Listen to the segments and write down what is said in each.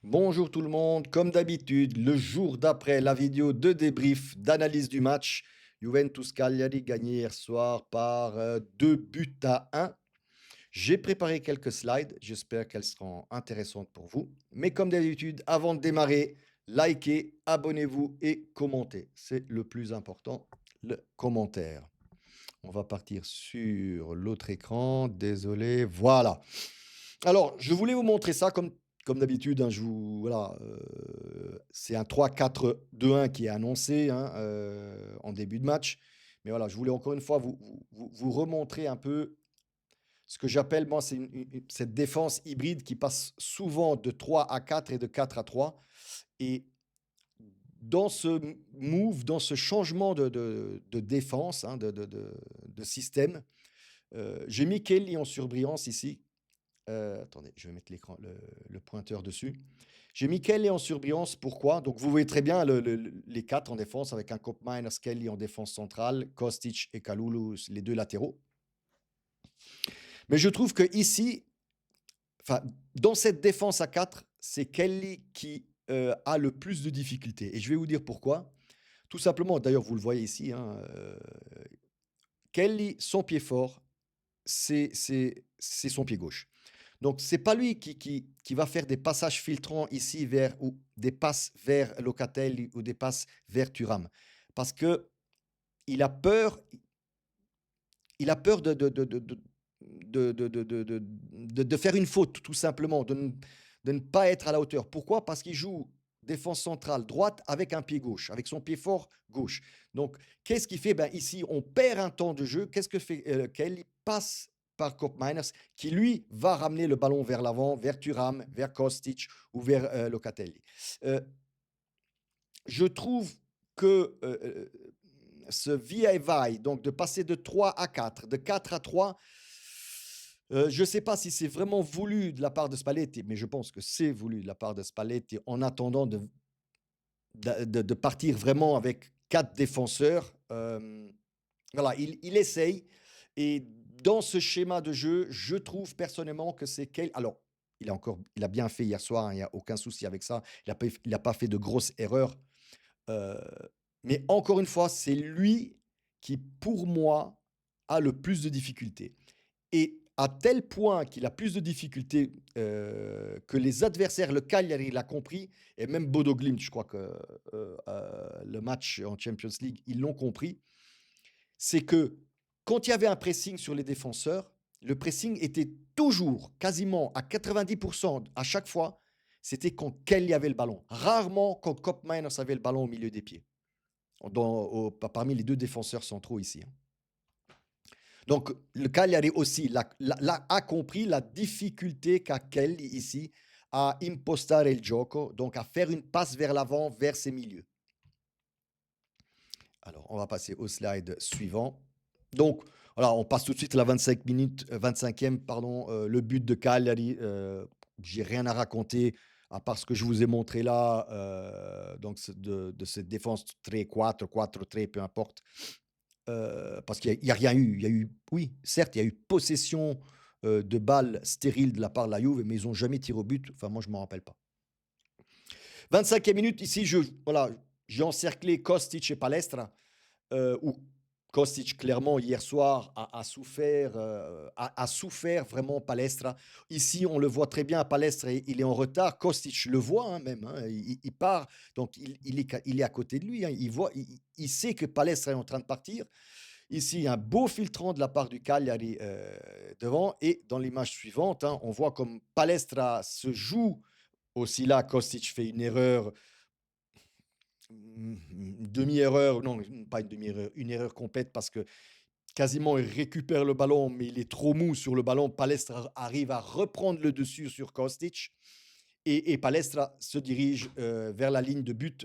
Bonjour tout le monde, comme d'habitude, le jour d'après la vidéo de débrief d'analyse du match, Juventus Cagliari gagné hier soir par 2 buts à 1. J'ai préparé quelques slides, j'espère qu'elles seront intéressantes pour vous. Mais comme d'habitude, avant de démarrer, likez, abonnez-vous et commentez. C'est le plus important, le commentaire. On va partir sur l'autre écran, désolé, voilà. Alors, je voulais vous montrer ça comme d'habitude, hein, voilà, c'est un 3-4-2-1 qui est annoncé, hein, en début de match. Mais voilà, je voulais encore une fois vous remontrer un peu ce que j'appelle, moi, c'est cette défense hybride qui passe souvent de 3 à 4 et de 4 à 3. Et dans ce move, dans ce changement de défense, hein, de système, j'ai mis Kelly en surbrillance ici. Attendez, je vais mettre le pointeur dessus. J'ai mis Kelly en surbrillance, pourquoi? Donc vous voyez très bien les 4 en défense avec un Koopmeiners, Kelly en défense centrale, Kostic et Kalulu, les 2 latéraux. Mais je trouve que ici, enfin, dans cette défense à 4, c'est Kelly qui, a le plus de difficultés et je vais vous dire pourquoi. Tout simplement, d'ailleurs vous le voyez ici, hein, Kelly, son pied fort, c'est son pied gauche. Donc c'est pas lui qui va faire des passages filtrants ici vers ou des passes vers Locatelli ou des passes vers Thuram. Parce que il a peur il a peur de faire une faute tout simplement, de ne pas être à la hauteur. Pourquoi? Parce qu'il joue défense centrale droite avec un pied gauche, avec son pied fort gauche. Donc qu'est-ce qu'il fait? Ben, ici, on perd un temps de jeu. Qu'est-ce que fait, Kelly? Passe par Koopmeiners qui lui va ramener le ballon vers l'avant, vers Thuram, vers Kostic ou vers, Locatelli. Heu, je trouve que, ce va-et-vient, donc de passer de 3 à 4, de 4 à 3, je ne sais pas si c'est vraiment voulu de la part de Spalletti, mais je pense que c'est voulu de la part de Spalletti en attendant de partir vraiment avec 4 défenseurs. Voilà, il essaye et dans ce schéma de jeu, je trouve personnellement que c'est quel alors, il a bien fait hier soir, hein, il y a aucun souci avec ça. Il a pas fait de grosses erreurs, heu, mais encore une fois, c'est lui qui, pour moi, a le plus de difficultés et à tel point qu'il a plus de difficultés, que les adversaires, le Cagliari l'a compris et même Bodo Glimt, je crois que, le match en Champions League, ils l'ont compris. C'est que quand il y avait un pressing sur les défenseurs, le pressing était toujours, quasiment à 90 à chaque fois, c'était quand Kelly avait le ballon. Rarement quand Koopmeiners avait le ballon au milieu des pieds, parmi les 2 défenseurs centraux ici, hein. Donc le Cagliari aussi a compris la difficulté qu'a Kelly ici à impostare il gioco, donc à faire une passe vers l'avant, vers ses milieux. Alors, on va passer au slide suivant. Donc, voilà, on passe tout de suite à la 25 minutes, 25e, pardon, le but de Cagliari, j'ai rien à raconter à part ce que je vous ai montré là, donc de cette défense 3-4, 4-3, peu importe, parce qu'il y a rien eu. Il y a eu oui, certes, il y a eu possession, de balles stériles de la part de la Juve, mais ils ont jamais tiré au but. Enfin, moi, je m'en rappelle pas. 25e minute, ici, voilà, j'ai encerclé Kostic et Palestra. Où Kostic, clairement, hier soir, a souffert vraiment Palestra. Ici, on le voit très bien, Palestra, il est en retard. Kostic le voit, hein, même, hein, il part, donc il est à côté de lui, hein, il sait que Palestra est en train de partir. Ici, un beau filtrant de la part du Cagliari, devant et dans l'image suivante, hein, on voit comme Palestra se joue aussi là, Kostic fait une erreur. Une demi-erreur, non, pas une demi-erreur, une erreur complète parce que quasiment il récupère le ballon, mais il est trop mou sur le ballon. Palestra arrive à reprendre le dessus sur Kostic et Palestra se dirige vers la ligne de but.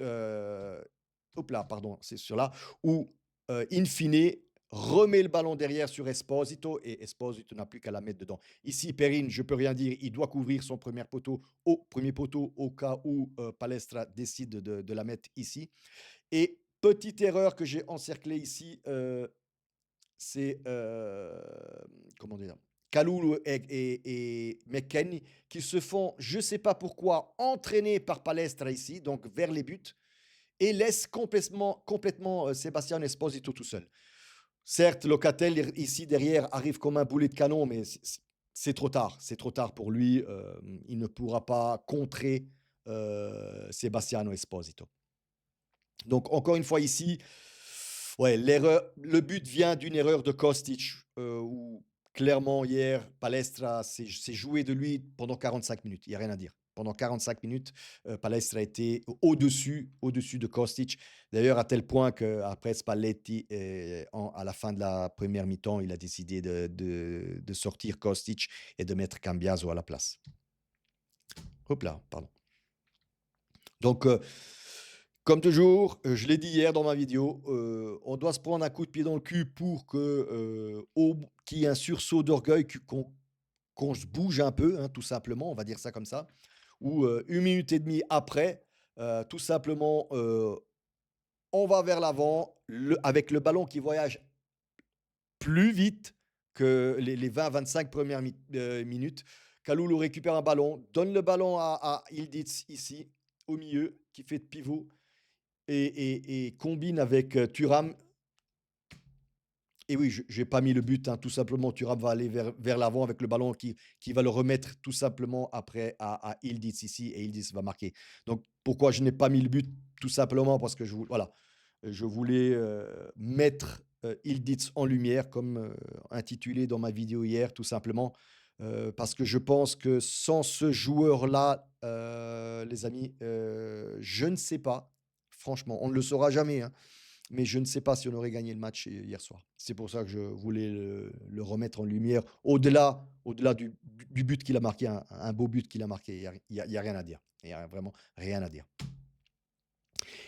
Hop là, pardon, c'est sur là où in fine remet le ballon derrière sur Esposito et Esposito n'a plus qu'à la mettre dedans. Ici, Perrin, je peux rien dire, il doit couvrir son premier poteau au cas où Palestra décide de la mettre ici. Et petite erreur que j'ai encerclée ici, c'est, comment dire? Kalulu et McKennie, qui se font, je ne sais pas pourquoi, entraîner par Palestra ici, donc vers les buts, et laissent complètement Sébastien Esposito tout seul. Certes, Locatel, ici derrière, arrive comme un boulet de canon, mais c'est trop tard. C'est trop tard pour lui. Il ne pourra pas contrer Sebastiano Esposito. Donc, encore une fois, ici, ouais, le but vient d'une erreur de Kostic, où clairement, hier, Palestra s'est joué de lui pendant 45 minutes. Il n'y a rien à dire. Pendant 45 minutes, Palestra a été au-dessus de Kostic. D'ailleurs, à tel point qu'après Spalletti, à la fin de la première mi-temps, il a décidé de sortir Kostic et de mettre Cambiaso à la place. Hop là, pardon. Donc, comme toujours, je l'ai dit hier dans ma vidéo, on doit se prendre un coup de pied dans le cul pour qu'il y ait un sursaut d'orgueil, qu'on se bouge un peu, hein, tout simplement, on va dire ça comme ça. Ou 1 minute et demie après, tout simplement, on va vers l'avant, avec le ballon qui voyage plus vite que les 20-25 premières minutes. Kalulu récupère un ballon, donne le ballon à Ildiz ici, au milieu, qui fait de pivot, et combine avec Thuram. Et oui, je n'ai pas mis le but, hein, tout simplement. Thuram va aller vers l'avant avec le ballon qui va le remettre tout simplement après à Ildiz ici, et Ildiz va marquer. Donc, pourquoi je n'ai pas mis le but? Tout simplement parce que voilà, je voulais mettre Ildiz en lumière, comme intitulé dans ma vidéo hier, tout simplement. Parce que je pense que sans ce joueur-là, les amis, je ne sais pas. Franchement, on ne le saura jamais, hein, mais je ne sais pas si on aurait gagné le match hier soir. C'est pour ça que je voulais le remettre en lumière, au-delà du but qu'il a marqué, un beau but qu'il a marqué. Il y a rien à dire. Il n'y a vraiment rien à dire.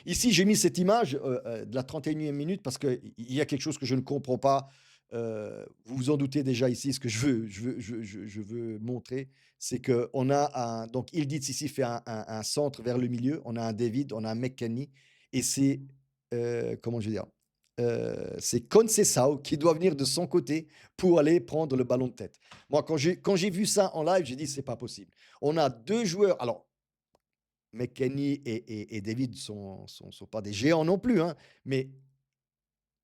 Ici, j'ai mis cette image de la 31e minute parce qu'il y a quelque chose que je ne comprends pas. Vous vous en doutez déjà ici, ce que je veux montrer, c'est qu'on a donc Ildiz ici fait un centre vers le milieu, on a un David, on a un McKennie, et c'est, comment je veux dire, c'est Conceição qui doit venir de son côté pour aller prendre le ballon de tête. Moi, quand j'ai vu ça en live, j'ai dit, c'est pas possible. On a deux joueurs, alors McKennie et David sont pas des géants non plus, hein, mais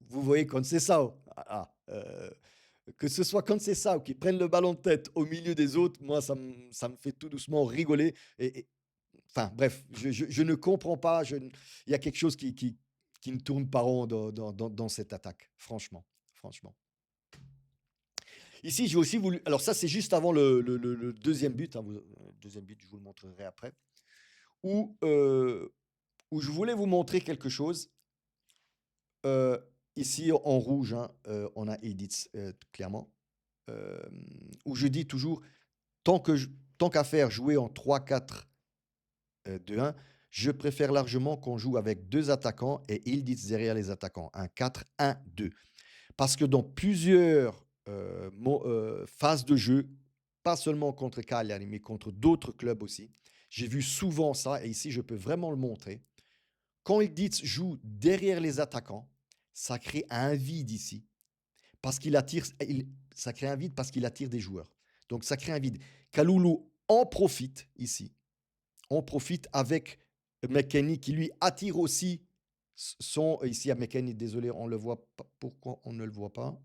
vous voyez Conceição, que ce soit Conceição qui prenne le ballon de tête au milieu des autres, moi ça me fait tout doucement rigoler, enfin bref, je ne comprends pas, il y a quelque chose qui ne tourne pas rond dans cette attaque, franchement, franchement. Ici, j'ai aussi voulu, alors ça c'est juste avant le deuxième but, hein, deuxième but, je vous le montrerai après, où, où je voulais vous montrer quelque chose. Heu, Ici en rouge, hein, on a Edith, clairement, où je dis toujours: tant qu'à faire jouer en 3-4, 2-1, je préfère largement qu'on joue avec 2 attaquants et Ildiz derrière les attaquants, un 4-1-2. Parce que dans plusieurs, phases de jeu, pas seulement contre Cagliari, mais contre d'autres clubs aussi, j'ai vu souvent ça, et ici je peux vraiment le montrer. Quand Ildiz joue derrière les attaquants, ça crée un vide ici, parce qu'il attire, ça crée un vide parce qu'il attire des joueurs. Donc ça crée un vide. Kalulu en profite ici. On profite avec McKennie qui lui attire aussi son. Ici à McKennie, désolé, on le voit pas. Pourquoi on ne le voit pas?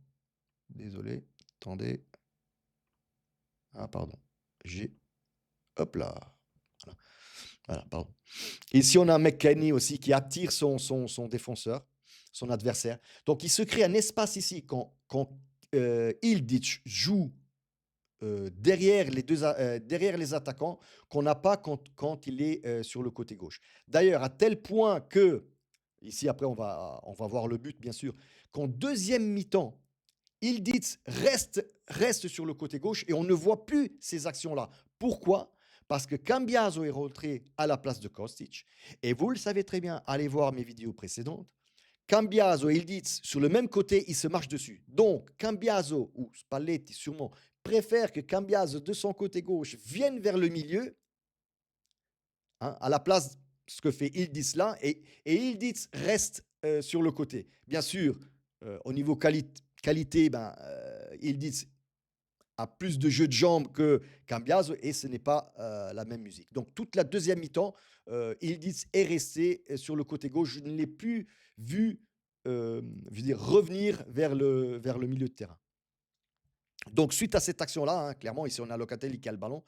Désolé, attendez. Ah, pardon. J'ai. Hop là. Voilà, voilà, pardon. Ici, on a McKennie aussi qui attire son défenseur, son adversaire. Donc, il se crée un espace ici quand Ildiz joue derrière les attaquants, qu'on n'a pas quand il est sur le côté gauche. D'ailleurs, à tel point que, ici après on va voir le but bien sûr, qu'en deuxième mi-temps, Ildiz reste sur le côté gauche et on ne voit plus ces actions-là. Pourquoi? Parce que Cambiaso est rentré à la place de Kostic. Et vous le savez très bien, allez voir mes vidéos précédentes. Cambiaso et Ildiz, sur le même côté, ils se marchent dessus. Donc, Cambiaso, ou Spalletti sûrement, préfère que Cambiaso, de son côté gauche, vienne vers le milieu, hein, à la place de ce que fait Ildiz là, et Ildiz reste sur le côté. Bien sûr, au niveau qualité, Ildiz a plus de jeu de jambes que Cambiaso et ce n'est pas la même musique. Donc toute la deuxième mi-temps, Yildiz est resté sur le côté gauche. Je ne l'ai plus vu je veux dire, revenir vers le milieu de terrain. Donc suite à cette action-là, hein, clairement, ici on a Locatelli qui a le ballon,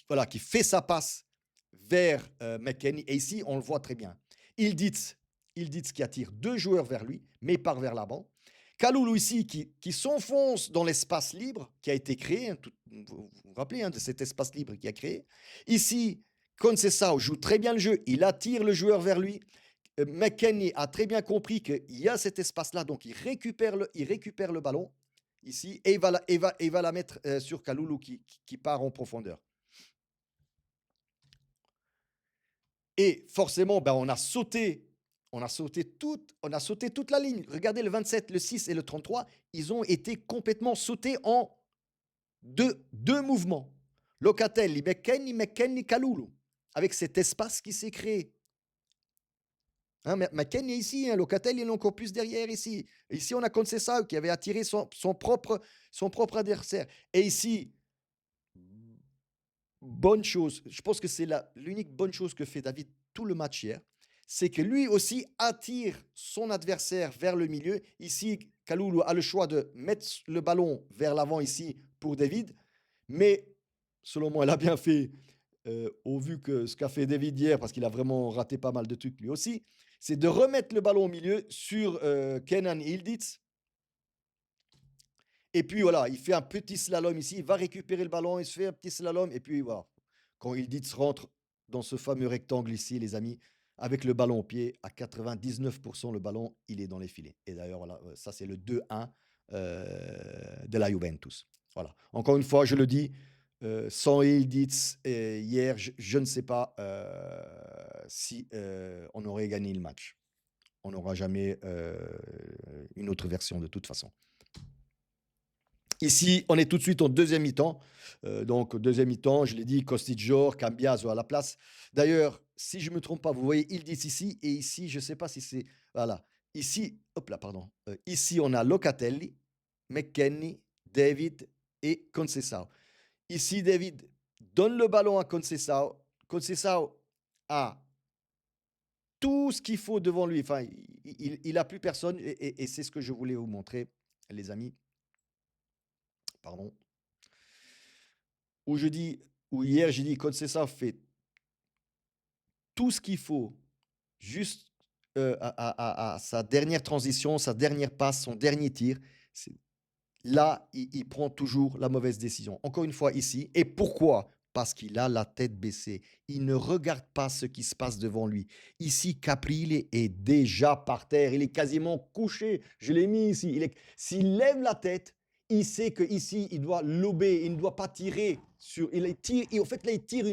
voilà, qui fait sa passe vers McKennie. Et ici, on le voit très bien. Yildiz, Yildiz qui attire deux joueurs vers lui, mais part vers l'avant. Kalulu ici qui s'enfonce dans l'espace libre qui a été créé. Hein, vous vous rappelez hein, de cet espace libre qui a créé. Ici, Conceição joue très bien le jeu. Il attire le joueur vers lui. McKennie a très bien compris qu'il y a cet espace-là, donc il récupère le ballon ici et il va la mettre sur Kalulu qui part en profondeur. Et forcément, ben, on a sauté toute la ligne. Regardez le 27, le 6 et le 33, ils ont été complètement sautés en deux mouvements. Locatelli, McKennie, Kalulu, avec cet espace qui s'est créé. Hein, McKennie est ici, hein, Locatelli il est encore plus derrière ici. Ici, on a Conceição qui avait attiré son propre adversaire. Et ici, bonne chose, je pense que c'est l'unique bonne chose que fait David tout le match hier, c'est que lui aussi attire son adversaire vers le milieu. Ici, Kalulu a le choix de mettre le ballon vers l'avant ici pour David, mais selon moi, il a bien fait, au vu que ce qu'a fait David hier, parce qu'il a vraiment raté pas mal de trucs lui aussi, c'est de remettre le ballon au milieu sur Kenan Yildiz. Et puis voilà, il fait un petit slalom ici, il va récupérer le ballon, il se fait un petit slalom, et puis voilà. Quand Yildiz rentre dans ce fameux rectangle ici, les amis, avec le ballon au pied, à 99%, le ballon, il est dans les filets. Et d'ailleurs, voilà, ça c'est le 2-1 de la Juventus. Voilà. Encore une fois, je le dis, sans Yildiz hier, je ne sais pas si on aurait gagné le match. On n'aura jamais une autre version de toute façon. Ici, on est tout de suite en deuxième mi-temps. Donc, deuxième mi-temps, je l'ai dit, Kostic, Cambiaso à la place. D'ailleurs, si je ne me trompe pas, vous voyez Yildiz ici et ici, je ne sais pas si c'est. Voilà. Ici, hop là, pardon. Ici, on a Locatelli, McKennie, David et Conceição. Ici, David donne le ballon à Conceição. Conceição a tout ce qu'il faut devant lui. Enfin, il n'a plus personne et c'est ce que je voulais vous montrer, les amis. Pardon. Où hier, j'ai dit, Conceição fait tout ce qu'il faut, juste à sa dernière transition, sa dernière passe, son dernier tir. Là, il prend toujours la mauvaise décision. Encore une fois, ici. Et pourquoi? Parce qu'il a la tête baissée. Il ne regarde pas ce qui se passe devant lui. Ici, Caprile est déjà par terre. Il est quasiment couché. Je l'ai mis ici. S'il lève la tête, il sait qu'ici, il doit lober. Il ne doit pas tirer. Et en fait, là, il tire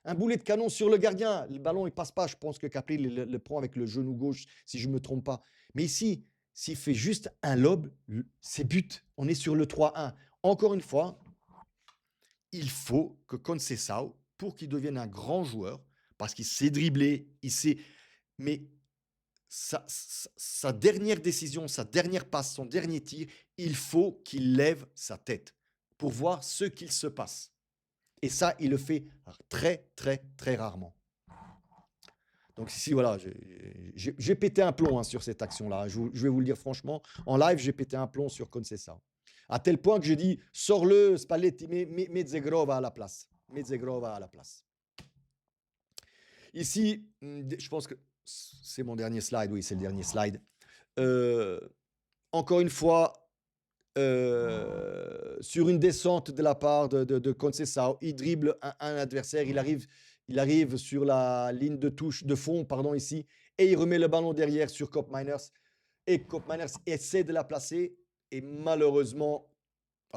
un boulet de canon sur le gardien. Le ballon, il ne passe pas. Je pense que Caprile le prend avec le genou gauche, si je ne me trompe pas. Mais ici, s'il fait juste un lob, c'est but. On est sur le 3-1. Encore une fois, il faut que Conceição, pour qu'il devienne un grand joueur, parce qu'il sait dribbler, mais sa dernière décision, sa dernière passe, son dernier tir, il faut qu'il lève sa tête pour voir ce qu'il se passe. Et ça, il le fait très, très, très rarement. Donc ici, voilà, j'ai pété un plomb hein, sur cette action-là. Je vais vous le dire franchement. En live, j'ai pété un plomb sur Conceição. À tel point que je dis, sors-le, Spalletti, mets Zegrova à la place. Mets Zegrova à la place. Ici, je pense que c'est mon dernier slide. Oui, c'est le dernier slide. Encore une fois, sur une descente de la part de Conceição, il dribble un adversaire, il arrive sur la ligne de touche de fond, pardon, ici, et il remet le ballon derrière sur Koopmeiners. Et Koopmeiners essaie de la placer, et malheureusement,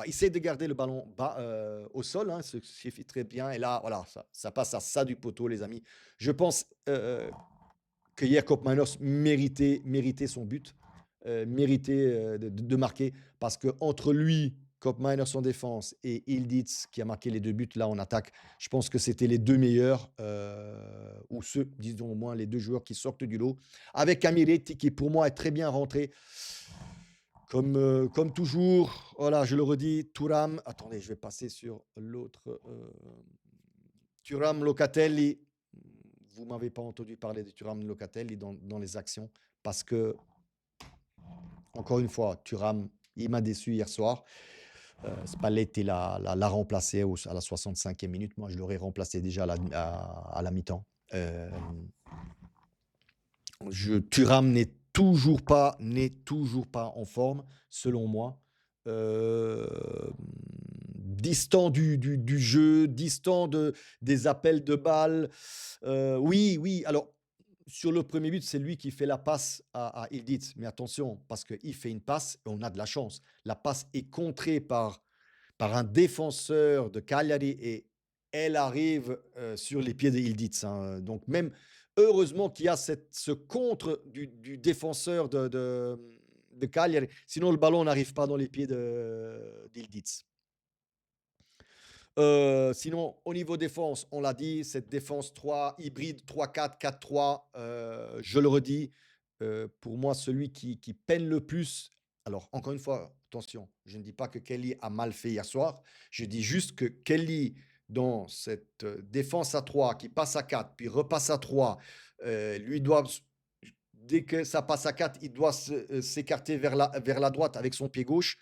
il essaie de garder le ballon bas au sol, hein, ce qui fait très bien. Et là, voilà, ça passe à ça du poteau, les amis. Je pense que hier, Koopmeiners méritait son but. Mérité de marquer parce que entre lui, Koopmeiners en défense et Yildiz qui a marqué les deux buts là en attaque, je pense que c'était les deux meilleurs ou ceux, disons au moins les deux joueurs qui sortent du lot avec Amiretti qui pour moi est très bien rentré. Comme toujours, voilà, je le redis, Thuram, attendez, je vais passer sur l'autre. Thuram Locatelli, vous m'avez pas entendu parler de Thuram Locatelli dans les actions, parce que, encore une fois, Thuram, il m'a déçu hier soir. Spalletti l'a remplacé à la 65e minute. Moi, je l'aurais remplacé déjà à la mi-temps. Thuram n'est toujours pas en forme, selon moi. Euh, Distant du jeu, distant des appels de balles. Oui, oui. Alors, sur le premier but, c'est lui qui fait la passe à Ildiz. Mais attention, parce qu'il fait une passe et on a de la chance. La passe est contrée par un défenseur de Cagliari et elle arrive sur les pieds de Ildiz, hein. Donc même heureusement qu'il y a ce contre du défenseur de Cagliari, sinon le ballon n'arrive pas dans les pieds d'Ildiz. Sinon, au niveau défense, on l'a dit, cette défense 3, hybride 3-4, 4-3, je le redis, pour moi, celui qui peine le plus. Alors, encore une fois, attention, je ne dis pas que Kelly a mal fait hier soir, je dis juste que Kelly, dans cette défense à 3, qui passe à 4, puis repasse à 3, lui doit, dès que ça passe à 4, il doit s'écarter vers la droite avec son pied gauche.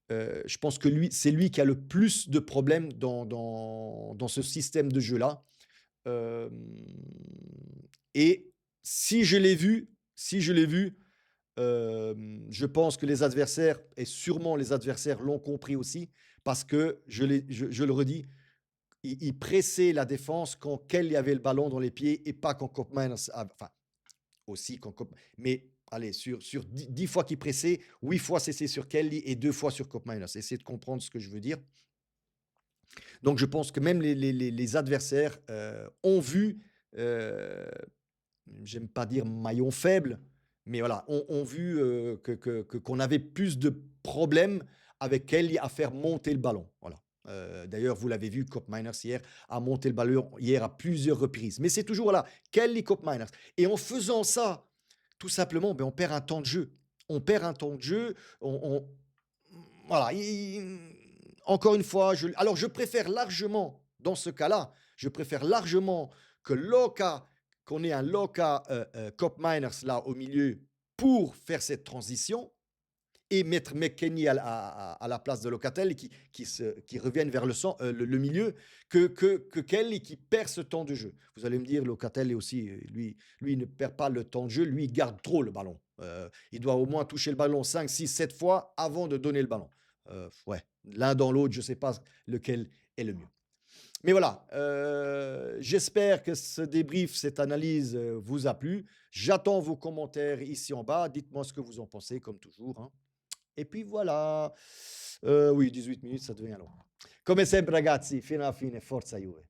Je pense que c'est lui qui a le plus de problèmes dans ce système de jeu-là. Euh, et si je l'ai vu, je pense que les adversaires, et sûrement les adversaires l'ont compris aussi, parce que, je le redis, il pressait la défense quand Kelly avait le ballon dans les pieds et pas quand Koopmeiners, enfin, aussi quand mais allez, sur 10 fois qu'il pressait, 8 fois c'est sur Kelly et 2 fois sur Koopmeiners. Essayez de comprendre ce que je veux dire. Donc je pense que même les adversaires ont vu, j'aime pas dire maillon faible, mais voilà, ont vu qu'on avait plus de problèmes avec Kelly à faire monter le ballon. Voilà. D'ailleurs, vous l'avez vu, Koopmeiners hier a monté le ballon hier à plusieurs reprises. Mais c'est toujours voilà, Kelly, Koopmeiners. Et en faisant ça, tout simplement, ben, on perd un temps de jeu. On perd un temps de jeu. Voilà. Encore une fois, alors je préfère largement, dans ce cas-là, je préfère largement que qu'on ait un Loka Koopmeiners là au milieu pour faire cette transition et mettre McKennie à la place de Locatelli qui reviennent vers le milieu que Kelly qui perd ce temps de jeu. Vous allez me dire, Locatelli aussi, lui ne perd pas le temps de jeu, lui il garde trop le ballon. Il doit au moins toucher le ballon 5, 6, 7 fois avant de donner le ballon. Ouais, l'un dans l'autre, je ne sais pas lequel est le mieux. Mais voilà, j'espère que ce débrief, cette analyse vous a plu. J'attends vos commentaires ici en bas. Dites-moi ce que vous en pensez, comme toujours, hein. E puis voilà. Oui, 18 minutes, ça devient long. Come sempre, ragazzi, fino alla fine, forza Juve.